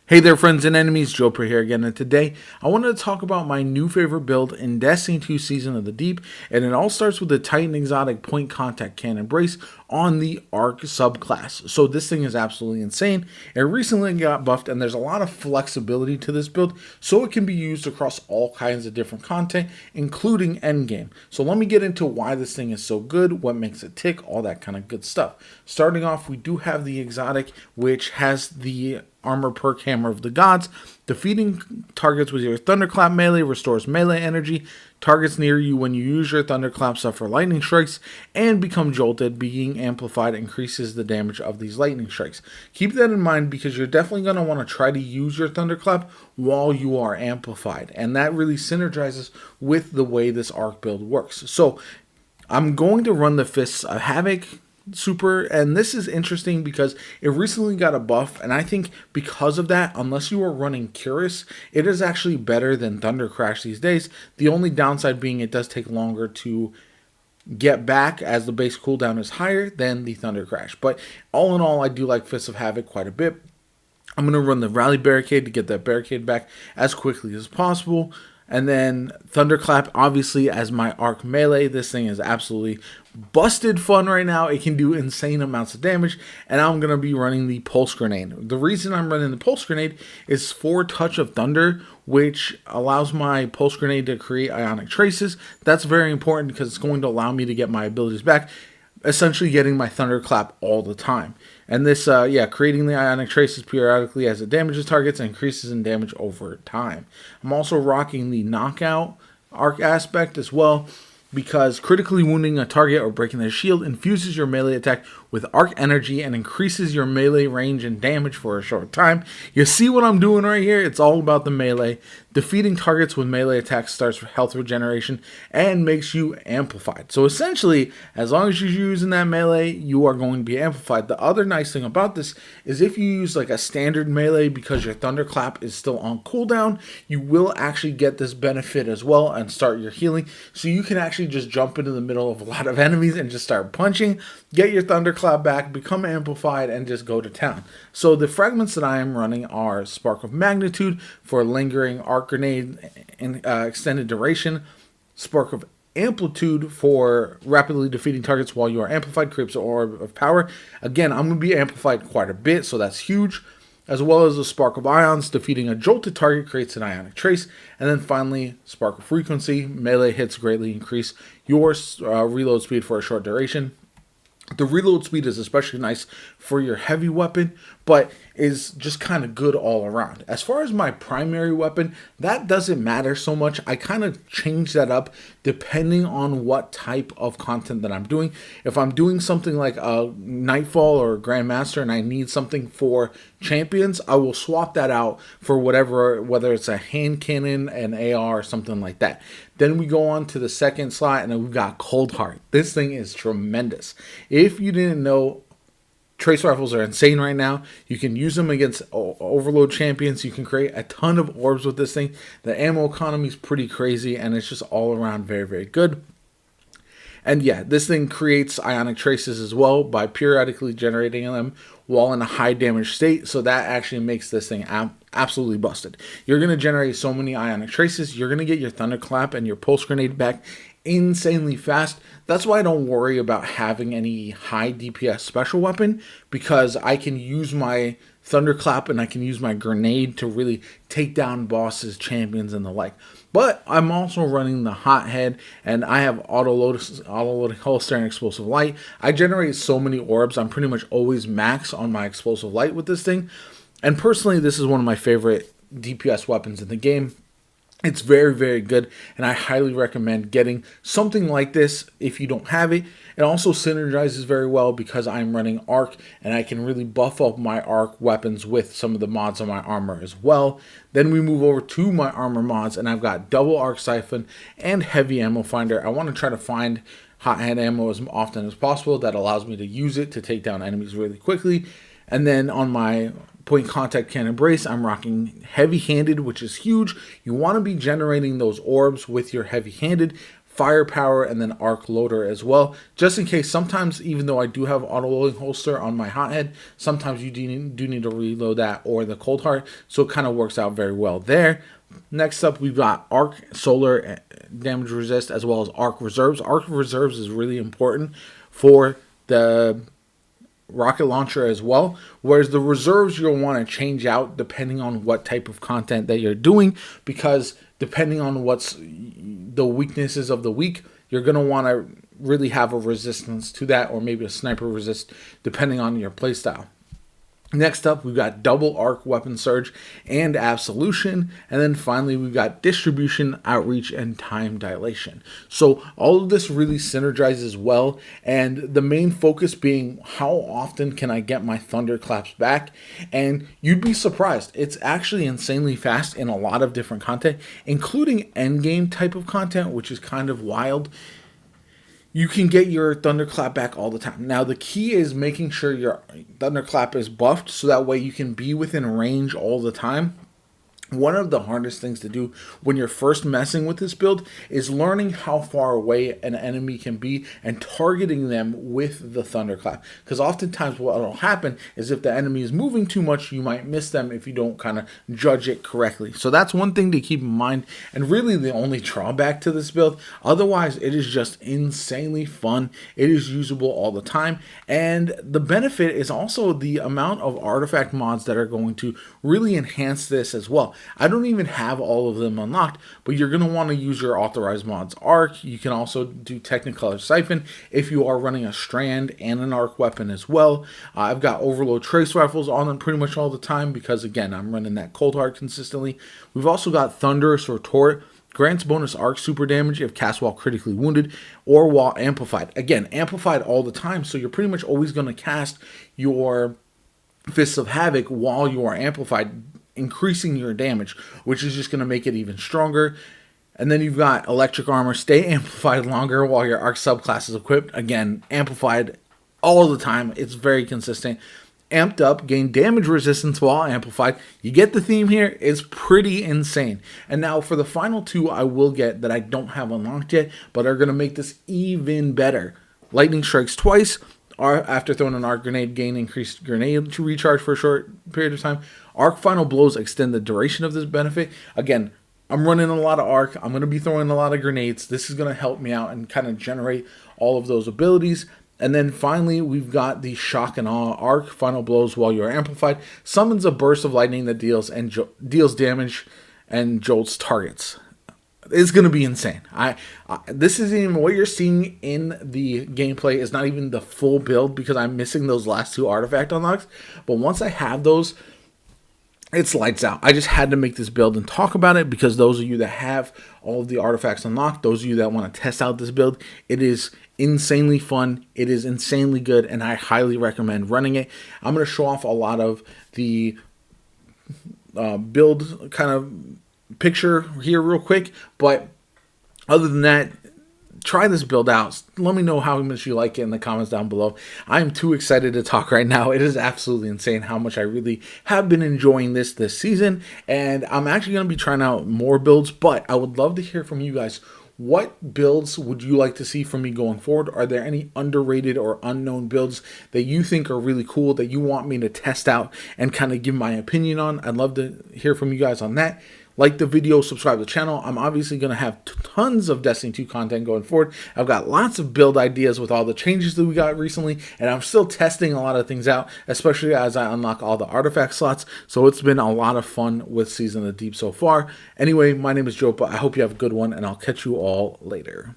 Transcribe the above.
Hey there friends and enemies, JoPaWrites here again, and today I wanted to talk about my new favorite build in Destiny 2 Season of the Deep, and it all starts with the Titan Exotic Point Contact Cannon Brace on the Arc subclass. So this thing is absolutely insane. It recently got buffed and there's a lot of flexibility to this build, so it can be used across all kinds of different content, including endgame. So let me get into why this thing is so good, what makes it tick, all that kind of good stuff. Starting off, we do have the Exotic, which has the armor perk Hammer of the Gods. Defeating targets with your Thunderclap melee restores melee energy. Targets near you when you use your Thunderclap suffer lightning strikes and become jolted. Being amplified increases the damage of these lightning strikes. Keep that in mind because you're definitely going to want to try to use your Thunderclap while you are amplified. And that really synergizes with the way this arc build works. So I'm going to run the Fists of Havoc super, and this is interesting because it recently got a buff, and I think because of that, unless you are running Curus, it is actually better than Thunder Crash these days. The only downside being it does take longer to get back as the base cooldown is higher than the Thunder Crash. But all in all, I do like Fists of Havoc quite a bit. I'm going to run the Rally Barricade to get that barricade back as quickly as possible. And then Thunderclap, obviously, as my arc melee. This thing is absolutely busted fun right now. It can do insane amounts of damage. And I'm going to be running the Pulse Grenade. The reason I'm running the Pulse Grenade is for Touch of Thunder, which allows my Pulse Grenade to create Ionic Traces. That's very important because it's going to allow me to get my abilities back, essentially getting my Thunderclap all the time. And this, creating the Ionic Traces periodically as it damages targets and increases in damage over time. I'm also rocking the Knockout arc aspect as well, because critically wounding a target or breaking their shield infuses your melee attack with arc energy and increases your melee range and damage for a short time. You see what I'm doing right here? It's all about the melee. Defeating targets with melee attacks starts health regeneration and makes you amplified. So essentially, as long as you're using that melee, you are going to be amplified. The other nice thing about this is if you use like a standard melee because your Thunderclap is still on cooldown, you will actually get this benefit as well and start your healing. So you can actually just jump into the middle of a lot of enemies and just start punching, get your Thunderclap back, become amplified, and just go to town. So the fragments that I am running are Spark of Magnitude for lingering arc grenade and extended duration, Spark of Amplitude for rapidly defeating targets while you are amplified, creates an orb of power. Again, I'm going to be amplified quite a bit, so that's huge. As well as the Spark of Ions, defeating a jolted target creates an Ionic Trace. And then finally, Spark of Frequency, melee hits greatly increase your reload speed for a short duration. The reload speed is especially nice for your heavy weapon, but is just kind of good all around. As far as my primary weapon, that doesn't matter so much. I kind of change that up depending on what type of content that I'm doing. If I'm doing something like a Nightfall or a Grandmaster and I need something for champions, I will swap that out for whatever, whether it's a hand cannon, an AR, or something like that. Then we go on to the second slot, and then we've got Cold Heart. This thing is tremendous. If you didn't know, Trace Rifles are insane right now. You can use them against Overload champions. You can create a ton of orbs with this thing. The ammo economy is pretty crazy, and it's just all around very, very good. And yeah, this thing creates Ionic Traces as well by periodically generating them while in a high damage state. So that actually makes this thing absolutely busted. You're going to generate so many Ionic Traces. You're going to get your Thunderclap and your Pulse Grenade back insanely fast. That's why I don't worry about having any high DPS special weapon, because I can use my Thunderclap and I can use my grenade to really take down bosses, champions, and the like. But I'm also running the Hothead, and I have auto-loading holster and explosive light. I generate so many orbs. I'm pretty much always max on my explosive light with this thing. And personally, this is one of my favorite DPS weapons in the game. It's very, very good, and I highly recommend getting something like this if you don't have it. It also synergizes very well because I'm running Arc, and I can really buff up my Arc weapons with some of the mods on my armor as well. Then we move over to my armor mods, and I've got double Arc Siphon and Heavy Ammo Finder. I want to try to find Hothead ammo as often as possible. That allows me to use it to take down enemies really quickly. And then on my Point Contact Cannon Brace, I'm rocking Heavy Handed, which is huge. You want to be generating those orbs with your Heavy Handed firepower, and then arc loader as well. Just in case, sometimes even though I do have auto loading holster on my hothead, sometimes you do need to reload that or the cold heart. So it kind of works out very well there. Next up, we've got arc solar damage resist as well as arc reserves. Arc reserves is really important for the rocket launcher as well, whereas the reserves you'll want to change out depending on what type of content that you're doing, because depending on what's the weaknesses of the week, you're going to want to really have a resistance to that, or maybe a sniper resist depending on your playstyle. Next up, we've got double arc weapon surge and absolution. And then finally, we've got distribution, outreach, and time dilation. So all of this really synergizes well. And the main focus being, how often can I get my thunderclaps back? And you'd be surprised. It's actually insanely fast in a lot of different content, including endgame type of content, which is kind of wild. You can get your thunderclap back all the time. Now, the key is making sure your thunderclap is buffed so that way you can be within range all the time. One of the hardest things to do when you're first messing with this build is learning how far away an enemy can be and targeting them with the thunderclap. Because oftentimes what will happen is if the enemy is moving too much, you might miss them if you don't kind of judge it correctly. So that's one thing to keep in mind, and really the only drawback to this build. Otherwise, it is just insanely fun. It is usable all the time, and the benefit is also the amount of artifact mods that are going to really enhance this as well. I don't even have all of them unlocked, but you're going to want to use your authorized mods arc. You can also do Technicolor Siphon if you are running a strand and an arc weapon as well. I've got overload trace rifles on them pretty much all the time because, again, I'm running that cold heart consistently. We've also got Thunderous Retort. Grants bonus arc super damage if cast while critically wounded or while amplified. Again, amplified all the time, so you're pretty much always going to cast your Fists of Havoc while you are amplified, increasing your damage, which is just going to make it even stronger. And then you've got Electric Armor, stay amplified longer while your arc subclass is equipped. Again, amplified all the time. It's very consistent. Amped Up, gain damage resistance while amplified. You get the theme here. It's pretty insane. And now for the final two I will get that I don't have unlocked yet, but are going to make this even better. Lightning Strikes twice. After throwing an arc grenade, gain increased grenade to recharge for a short period of time. Arc Final Blows extend the duration of this benefit. Again, I'm running a lot of arc. I'm going to be throwing a lot of grenades. This is going to help me out and kind of generate all of those abilities. And then finally, we've got the Shock and Awe. Arc Final Blows while you're amplified. Summons a burst of lightning that deals damage and jolts targets. It's going to be insane. This isn't even what you're seeing in the gameplay is not even the full build because I'm missing those last two artifact unlocks. But once I have those, it's lights out. I just had to make this build and talk about it because those of you that have all of the artifacts unlocked, those of you that want to test out this build, it is insanely fun. It is insanely good, and I highly recommend running it. I'm going to show off a lot of the build kind of picture here real quick, but other than that, try this build out. Let me know how much you like it in the comments down below. I'm too excited to talk right now. It is absolutely insane how much I really have been enjoying this season, and I'm actually going to be trying out more builds, but I would love to hear from you guys. What builds would you like to see from me going forward? Are there any underrated or unknown builds that you think are really cool that you want me to test out and kind of give my opinion on? I'd love to hear from you guys on that. Like the video, subscribe to the channel. I'm obviously going to have tons of Destiny 2 content going forward. I've got lots of build ideas with all the changes that we got recently, and I'm still testing a lot of things out, especially as I unlock all the artifact slots. So it's been a lot of fun with Season of the Deep so far. Anyway, my name is JoPa. I hope you have a good one, and I'll catch you all later.